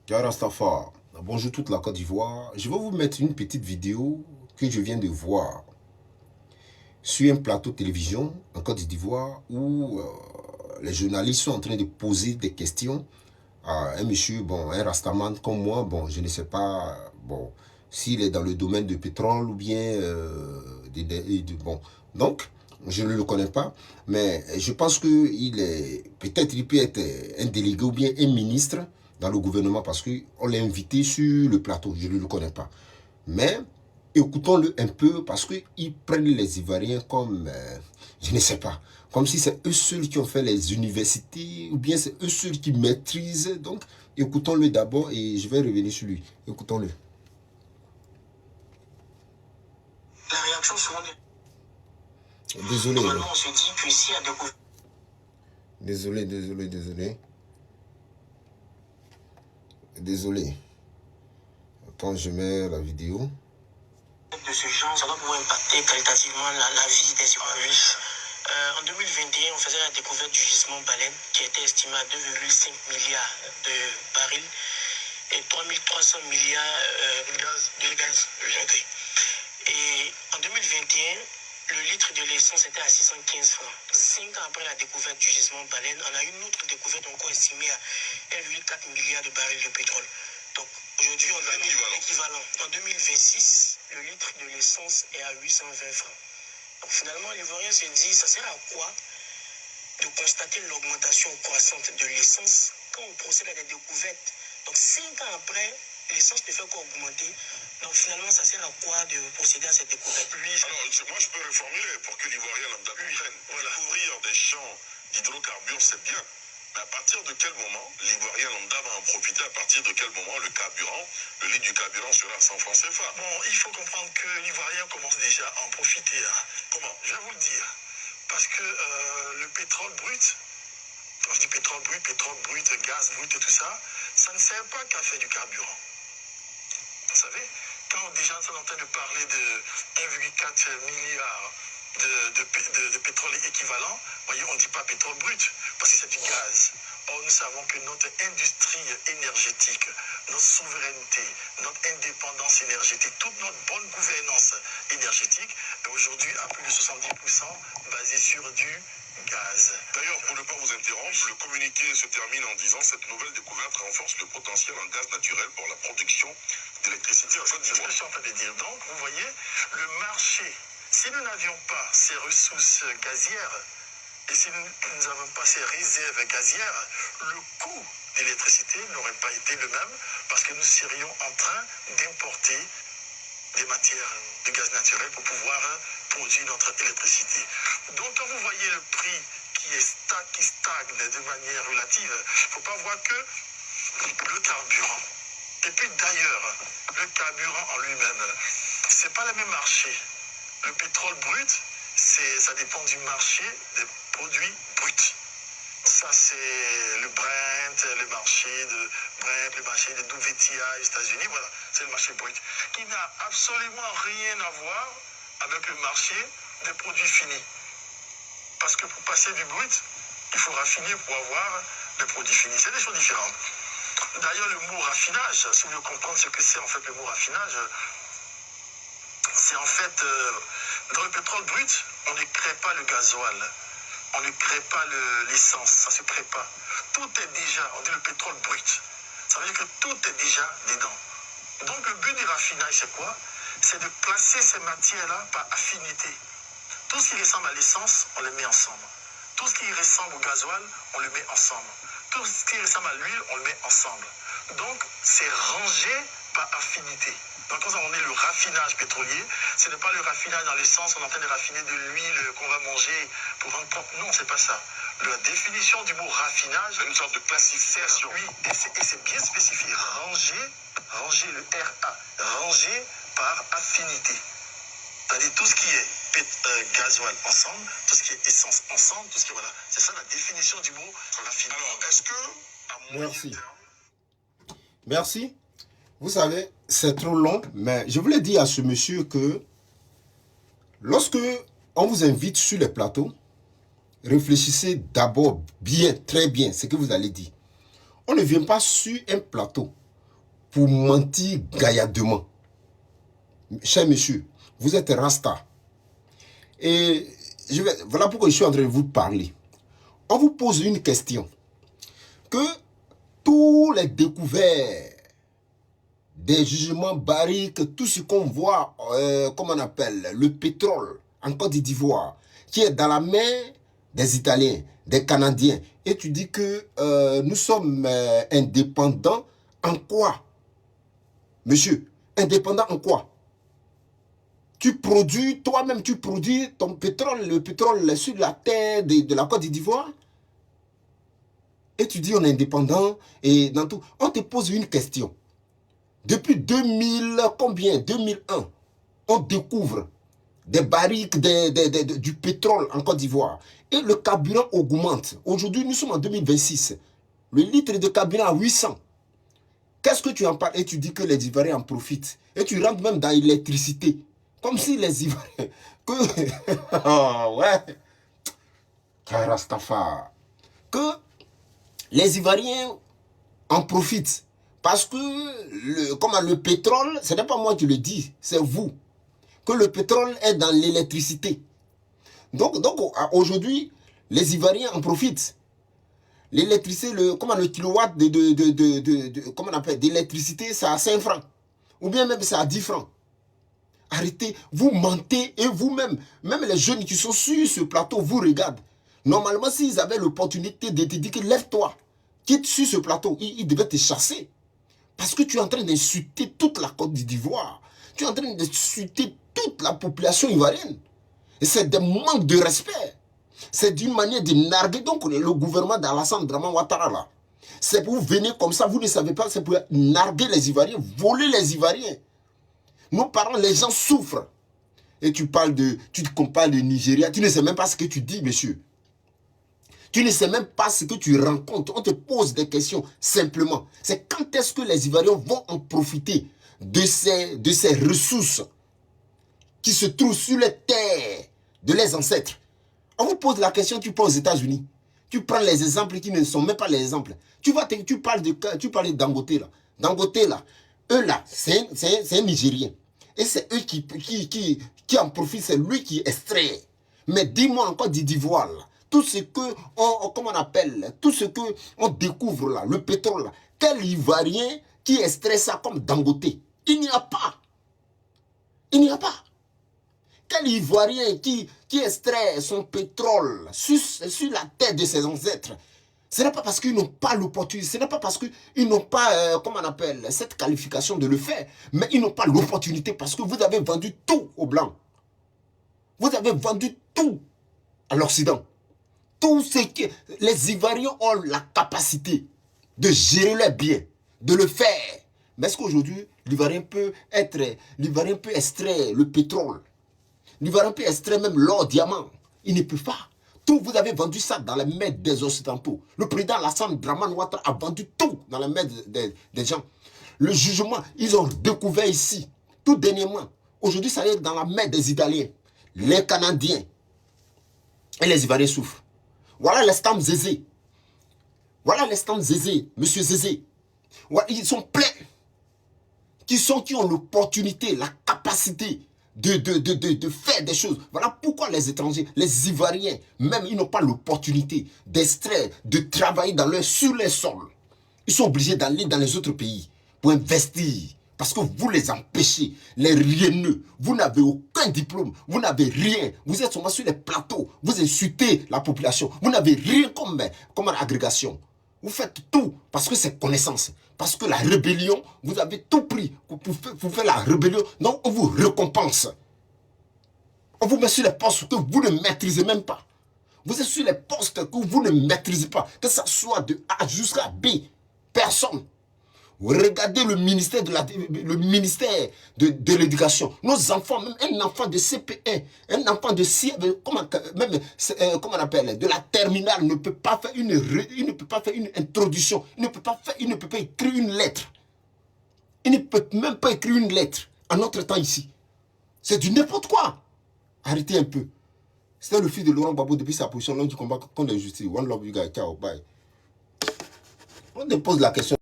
Y'a Rastafari. Bonjour toute la Côte d'Ivoire. Je vais vous mettre une petite vidéo que je viens de voir sur un plateau de télévision en Côte d'Ivoire où les journalistes sont en train de poser des questions à un monsieur, bon, un rastaman comme moi. Bon, je ne sais pas, bon, s'il est dans le domaine du pétrole ou bien bon. Donc, je ne le connais pas, mais je pense qu'il est, peut-être il peut être un délégué ou bien un ministre dans le gouvernement parce qu'on l'a invité sur le plateau, je ne le connais pas. Mais écoutons-le un peu parce qu'ils prennent les Ivoiriens comme, je ne sais pas, comme si c'est eux seuls qui ont fait les universités ou bien c'est eux seuls qui maîtrisent. Donc, écoutons-le d'abord et je vais revenir sur lui. Écoutons-le. La réaction souvent Désolé. Normalement, on se dit que s'il y a des Désolé. Attends, je mets la vidéo. De ce genre, ça va pouvoir impacter qualitativement la vie des Ivoiriens. En 2021, on faisait la découverte du gisement baleine qui était estimé à 2,5 milliards de barils et 3300 milliards de gaz. Et en 2021, le litre de l'essence était à 615 francs. 5 ans après la découverte du gisement baleine, on a une autre découverte encore estimée à 1,4 milliard de barils de pétrole. Donc aujourd'hui, on a l'équivalent. En 2026, le litre de l'essence est à 820 francs. Donc finalement, l'Ivoirien se dit, ça sert à quoi de constater l'augmentation croissante de l'essence quand on procède à des découvertes? Donc 5 ans après, l'essence ne fait qu'augmenter. Donc finalement, ça sert à quoi de procéder à cette découverte? Oui. Alors, moi, je peux reformuler pour que l'Ivoirien lambda comprenne. Voilà. Découvrir des champs d'hydrocarbures, c'est bien. Mais à partir de quel moment l'Ivoirien lambda va en profiter? À partir de quel moment le carburant, le litre du carburant sera à 100 francs CFA? Bon, il faut comprendre que l'Ivoirien commence déjà à en profiter. Hein. Comment? Je vais vous le dire. Parce que le pétrole brut, quand je dis pétrole brut, gaz brut et tout ça, ça ne sert pas qu'à faire du carburant. Vous savez, quand déjà on est en train de parler de 1,4 milliard de pétrole équivalent, voyez, on ne dit pas pétrole brut, parce que c'est du gaz. Or, nous savons que notre industrie énergétique, notre souveraineté, notre indépendance énergétique, toute notre bonne gouvernance énergétique est aujourd'hui à plus de 70% basée sur du gaz. D'ailleurs, pour ne pas vous interrompre, le communiqué se termine en disant cette nouvelle découverte renforce le potentiel en gaz naturel pour la production d'électricité en Côte d'Ivoire. C'est ce que je suis en train de dire. Donc, vous voyez, le marché, si nous n'avions pas ces ressources gazières, et si nous n'avons pas ces réserves gazières, le coût de l'électricité n'aurait pas été le même parce que nous serions en train d'importer des matières de gaz naturel pour pouvoir produire notre électricité. Donc quand vous voyez le prix qui stagne de manière relative, il ne faut pas voir que le carburant. Et puis d'ailleurs, le carburant en lui-même, ce n'est pas le même marché. Le pétrole brut, ça dépend du marché des produits bruts. Ça, c'est le Brent, le marché de Brent, le marché de WTI aux États-Unis. Voilà, c'est le marché brut, qui n'a absolument rien à voir avec le marché des produits finis. Parce que pour passer du brut, il faut raffiner pour avoir des produits finis. C'est des choses différentes. D'ailleurs, le mot raffinage, si vous voulez comprendre ce que c'est en fait le mot raffinage, c'est en fait, dans le pétrole brut, on ne crée pas le gasoil. On ne crée pas l'essence, ça ne se crée pas. Tout est déjà, on dit le pétrole brut. Ça veut dire que tout est déjà dedans. Donc le but du raffinage, c'est quoi? C'est de placer ces matières-là par affinité. Tout ce qui ressemble à l'essence, on le met ensemble. Tout ce qui ressemble au gasoil, on le met ensemble. Tout ce qui ressemble à l'huile, on le met ensemble. Donc c'est rangé par affinité. Donc quand on est le raffinage pétrolier, ce n'est pas le raffinage dans l'essence, on est en train de raffiner de l'huile qu'on va manger pour un compte. Non, c'est pas ça. La définition du mot raffinage, c'est une sorte de classification. Oui, et c'est bien spécifié. Rangé, le RA, rangé par affinité. C'est-à-dire tout ce qui est gasoil ensemble, tout ce qui est essence ensemble, tout ce qui est, voilà. C'est ça la définition du mot raffinage. Alors, est-ce que à moyen Merci. terme... Merci. Vous savez, c'est trop long, mais je voulais dire à ce monsieur que lorsque on vous invite sur les plateaux, réfléchissez d'abord bien, très bien, ce que vous allez dire. On ne vient pas sur un plateau pour mentir gaillardement. Cher monsieur, vous êtes Rasta. Et voilà pourquoi je suis en train de vous parler. On vous pose une question. Que tous les découverts des jugements barriques, tout ce qu'on voit, comment on appelle, le pétrole en Côte d'Ivoire, qui est dans la main des Italiens, des Canadiens, et tu dis que nous sommes indépendants en quoi? Monsieur, indépendants en quoi? Tu produis, toi-même tu produis ton pétrole, le pétrole sur la terre de la Côte d'Ivoire, et tu dis on est indépendant, et dans tout. On te pose une question. Depuis 2000, combien? 2001, on découvre des barriques du pétrole en Côte d'Ivoire. Et le carburant augmente. Aujourd'hui, nous sommes en 2026. Le litre de carburant à 800. Qu'est-ce que tu en parles? Et tu dis que les Ivoiriens en profitent. Et tu rentres même dans l'électricité. Comme si les Ivoiriens... oh, ouais. Rastafari. Que les Ivoiriens en profitent. Parce que le pétrole, ce n'est pas moi qui le dis, c'est vous. Que le pétrole est dans l'électricité. Donc aujourd'hui, les Ivoiriens en profitent. L'électricité, le kilowatt d'électricité, c'est à 5 francs. Ou bien même c'est à 10 francs. Arrêtez, vous mentez et vous-même, même les jeunes qui sont sur ce plateau, vous regardent. Normalement, s'ils avaient l'opportunité de te dire que lève-toi, quitte sur ce plateau, ils devaient te chasser. Parce que tu es en train d'insulter toute la Côte d'Ivoire. Tu es en train d'insulter toute la population ivoirienne. Et c'est des manques de respect. C'est d'une manière de narguer donc le gouvernement d'Alassane Draman Ouattara là. C'est pour venir comme ça, vous ne savez pas, c'est pour narguer les Ivoiriens, voler les Ivoiriens. Nos parents, les gens souffrent. Et tu compares le Nigeria, tu ne sais même pas ce que tu dis, monsieur. Tu ne sais même pas ce que tu rencontres. On te pose des questions simplement. C'est quand est-ce que les Ivoiriens vont en profiter de ces ressources qui se trouvent sur les terres de leurs ancêtres. On vous pose la question, tu prends aux États-Unis. Tu prends les exemples qui ne sont même pas les exemples. Tu parles de Dangote là. Dangote là, eux là, c'est un Nigérien. Et c'est eux qui en profitent, c'est lui qui extrait. Mais dis-moi en Côte d'Ivoire là, tout ce que tout ce que on découvre là, le pétrole là, quel Ivoirien qui extrait ça comme Dangote? Il n'y a pas. Il n'y a pas. Quel Ivoirien qui extrait son pétrole sur la terre de ses ancêtres? Ce n'est pas parce qu'ils n'ont pas l'opportunité, ce n'est pas parce qu'ils n'ont pas, cette qualification de le faire, mais ils n'ont pas l'opportunité parce que vous avez vendu tout aux Blancs. Vous avez vendu tout à l'Occident. Tout ce que les Ivoiriens ont la capacité de gérer leurs biens, de le faire. Mais est-ce qu'aujourd'hui, l'Ivoirien peut extraire le pétrole? L'Ivoirien peut extraire même l'or, diamant. Il ne peut pas. Tout, vous avez vendu ça dans les mains des Occidentaux. Le président Alassane Draman Ouattara a vendu tout dans les mains des gens. Le jugement, ils ont découvert ici, tout dernièrement. Aujourd'hui, ça est dans la main des Italiens, les Canadiens. Et les Ivoiriens souffrent. Voilà les stamps Zézé. Voilà les stamps Zézé, monsieur Zézé. Voilà, ils sont pleins. Qui ont l'opportunité, la capacité de faire des choses. Voilà pourquoi les étrangers, les Ivoiriens, même ils n'ont pas l'opportunité d'extraire, de travailler sur les sols. Ils sont obligés d'aller dans les autres pays pour investir. Parce que vous les empêchez, les rieneux, vous n'avez aucun diplôme, vous n'avez rien, vous êtes seulement sur les plateaux, vous insultez la population, vous n'avez rien comme agrégation. Vous faites tout parce que c'est connaissance. Parce que la rébellion, vous avez tout pris pour faire la rébellion. Donc on vous récompense. On vous met sur les postes que vous ne maîtrisez même pas. Vous êtes sur les postes que vous ne maîtrisez pas. Que ça soit de A jusqu'à B. Personne. Regardez le ministère de l'éducation. Nos enfants, même un enfant de CP1, un enfant de de la terminale ne peut pas faire une introduction. Il ne peut pas écrire une lettre. Il ne peut même pas écrire une lettre en notre temps ici. C'est du n'importe quoi. Arrêtez un peu. C'était le fils de Laurent Gbagbo depuis sa position lors du combat contre l'injustice. One love you guys. Ciao. Bye. On te pose la question.